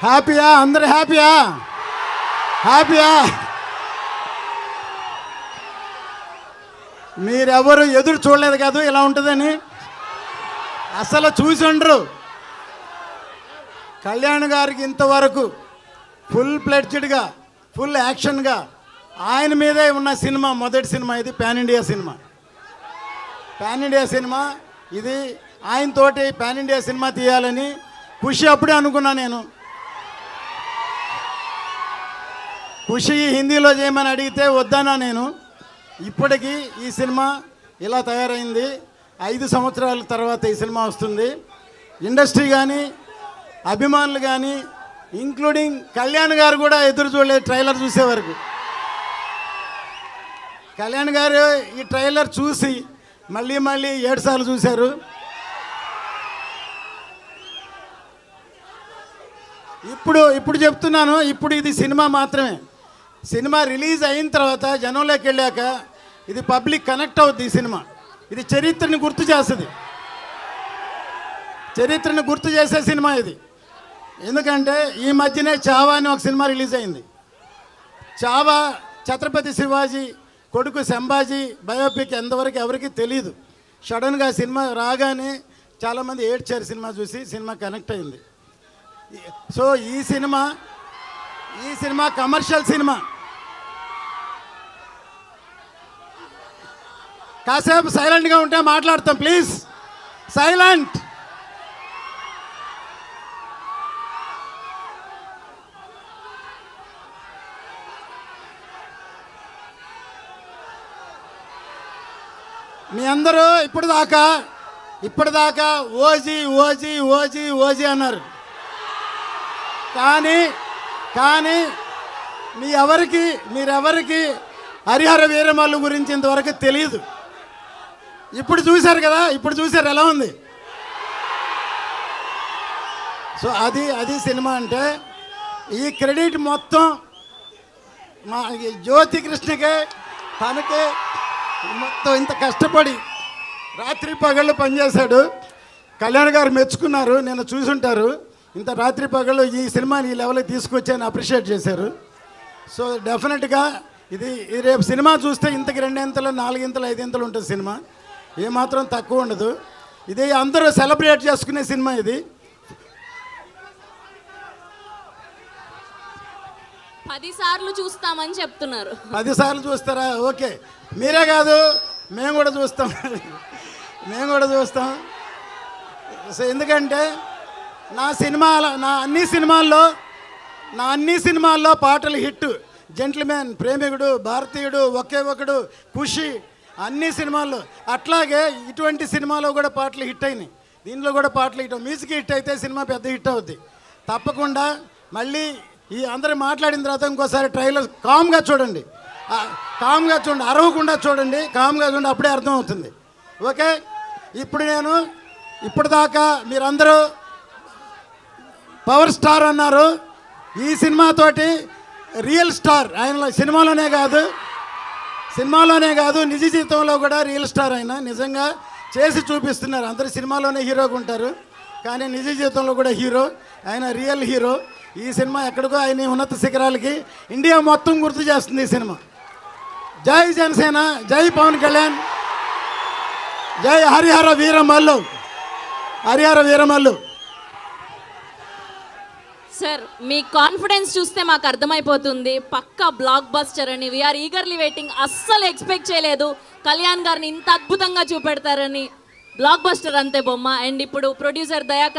హ్యాపీయా? అందరు హ్యాపీయా? హ్యాపీయా? మీరెవరు ఎదురు చూడలేదు కాదు ఇలా ఉంటుందని. అసలు చూసి ఉండరు. కళ్యాణ్ గారికి ఇంతవరకు ఫుల్ ప్లెడ్జ్డ్గా, ఫుల్ యాక్షన్గా ఆయన మీదే ఉన్న సినిమా మొదటి సినిమా ఇది. Pan India cinema. Pan India cinema ఇది. ఆయనతోటి పాన్ ఇండియా సినిమా తీయాలని ఖుషి అప్పుడే అనుకున్నా నేను. ఖుషి హిందీలో చేయమని అడిగితే వద్దన్నా నేను. ఇప్పటికీ ఈ సినిమా ఇలా తయారైంది. 5 సంవత్సరాల తర్వాత ఈ సినిమా వస్తుంది. ఇండస్ట్రీ కానీ, అభిమానులు కానీ, ఇంక్లూడింగ్ కళ్యాణ్ గారు కూడా ఎదురు చూడలేదు ట్రైలర్ చూసే వరకు. కళ్యాణ్ గారు ఈ ట్రైలర్ చూసి మళ్ళీ 7 సార్లు చూశారు. ఇప్పుడు చెప్తున్నాను, ఇప్పుడు ఇది సినిమా మాత్రమే. సినిమా రిలీజ్ అయిన తర్వాత జనంలోకి వెళ్ళాక ఇది పబ్లిక్ కనెక్ట్ అవుద్ది. ఈ సినిమా ఇది చరిత్రని గుర్తు చేస్తుంది. చరిత్రను గుర్తు చేసే సినిమా ఇది. ఎందుకంటే ఈ మధ్యనే చావా అని ఒక సినిమా రిలీజ్ అయింది. చావా ఛత్రపతి శివాజీ కొడుకు సంభాజీ బయోపిక్ ఎంతవరకు ఎవరికి తెలియదు. సడన్గా సినిమా రాగానే చాలామంది ఏడ్చారు సినిమా చూసి. సినిమా కనెక్ట్ అయింది. సో ఈ సినిమా కమర్షియల్ సినిమా. కాసేపు సైలెంట్గా ఉంటే మాట్లాడతాం ప్లీజ్. సైలెంట్. మీ అందరూ ఇప్పటిదాకా ఓజీ ఓజీ ఓజీ ఓజీ అన్నారు. కానీ మీరెవరికి హరిహర వీరమల్లు గురించి ఇంతవరకు తెలియదు. ఇప్పుడు చూశారు కదా, ఇప్పుడు చూశారు ఎలా ఉంది. సో అది సినిమా అంటే. ఈ క్రెడిట్ మొత్తం మా జ్యోతి కృష్ణకే, తనకే. మొత్తం ఇంత కష్టపడి రాత్రి పగళ్ళు పనిచేశాడు. కళ్యాణ్ గారు మెచ్చుకున్నారు, నేను చూసుంటారు. ఇంత రాత్రి పగళ్ళు ఈ సినిమాని ఈ లెవెల్కి తీసుకొచ్చి అప్రిషియేట్ చేశారు. సో డెఫినెట్గా ఇది రేపు సినిమా చూస్తే ఇంతకి 2 ఇంతలు 4 ఇంతలు 5 ఇంతలు ఉంటుంది సినిమా. ఏమాత్రం తక్కువ ఉండదు. ఇది అందరూ సెలబ్రేట్ చేసుకునే సినిమా ఇది. 10 సార్లు చూస్తామని చెప్తున్నారు. 10 సార్లు చూస్తారా? ఓకే, మీరే కాదు మేము కూడా చూస్తాం. సో ఎందుకంటే నా అన్ని సినిమాల్లో పాటలు హిట్. జెంట్ల్మెన్, ప్రేమికుడు, భారతీయుడు, ఒకే ఒకడు, ఖుషి, అన్ని సినిమాల్లో. అట్లాగే ఇటువంటి సినిమాలో కూడా పాటలు హిట్ అయినాయి. దీనిలో కూడా పాటలు హిట్. మ్యూజిక్ హిట్ అయితే సినిమా పెద్ద హిట్ అవుద్ది తప్పకుండా. మళ్ళీ ఈ అందరూ మాట్లాడిన తర్వాత ఇంకోసారి ట్రైలర్ కామ్గా చూడండి. అరవకుండా చూడండి, కామ్గా చూడండి. అప్పుడే అర్థమవుతుంది. ఓకే. ఇప్పటిదాకా మీరందరూ పవర్ స్టార్ అన్నారు. ఈ సినిమాతోటి రియల్ స్టార్ ఆయన సినిమాలోనే కాదు నిజ జీవితంలో కూడా రియల్ స్టార్ ఆయన నిజంగా చేసి చూపిస్తున్నారు. అందరు సినిమాలోనే హీరోగా ఉంటారు, కానీ నిజ జీవితంలో కూడా హీరో. ఆయన రియల్ హీరో. ఈ సినిమా ఎక్కడికో ఆయన ఉన్నత శిఖరాలకి ఇండియా మొత్తం గుర్తు చేస్తుంది ఈ సినిమా. జై జనసేన, జై పవన్ కళ్యాణ్, జై హరిహర వీరమల్లు. సార్, మీ కాన్ఫిడెన్స్ చూస్తే మాకు అర్థమైపోతుంది పక్కా బ్లాక్ బస్టర్ అని. We're eagerly waiting. అస్సలు ఎక్స్పెక్ట్ చేయలేదు కళ్యాణ్ గారిని ఇంత అద్భుతంగా చూపెడతారని. బ్లాక్ బస్టర్ అంతే బొమ్మ. అండ్ ఇప్పుడు ప్రొడ్యూసర్ దయాకర్